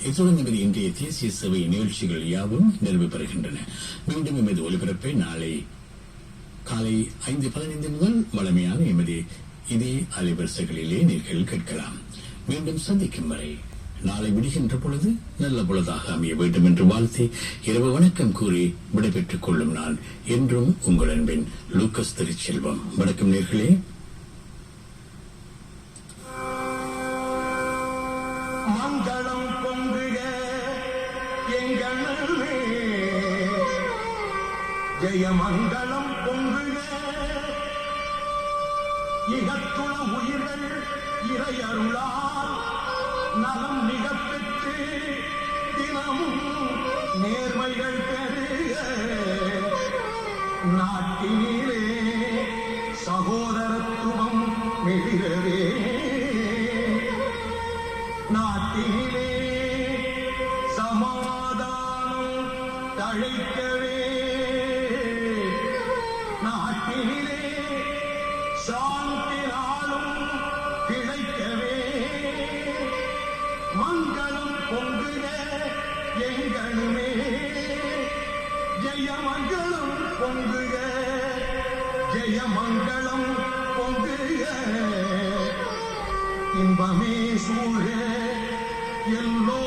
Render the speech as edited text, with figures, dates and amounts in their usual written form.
இத்துடன் நமது இன்றைய தேசிய சேவை நிகழ்ச்சிகள் யாவும் நிறைவு பெறுகின்றன. மீண்டும் எமது ஒலிபரப்பை நாளை காலை 5:15 முதல் வளமையான எமது இதே அலைவரிசைகளிலே நீங்கள் கேட்கலாம். மீண்டும் சந்திக்கும் வரை நாளை விடுகின்ற பொழுது நல்ல பொழுதாக அமைய வேண்டும் என்று வாழ்த்தி இரவு வணக்கம் கூறி விடைபெற்றுக் கொள்ளும் நான் என்றும் உங்கள் அன்பின் லூக்கஸ் திருச்செல்வம். வணக்கம் நேர்களே. மங்களம் பொங்குக எங்களே, ஜெயமங்களம் பொங்குக, இகத்துள உயிர்கள் இறையருளால் நலம் மிக பெற்று தினமும் நேர்மைகள் பெருக, நாட்டினிலே சகோதரத்துவம் மிளிரவே, நாட்டிலே சமாதானம் தழைக்கவே, நாட்டிலே சாந்தி நாளும் திளைக்கவே, மங்களம் பொங்குக எங்களுமே, ஜெயமங்களம் பொங்குக, ஜெயமங்களம் பொங்குக, இன்பமே சூழ எல்லோ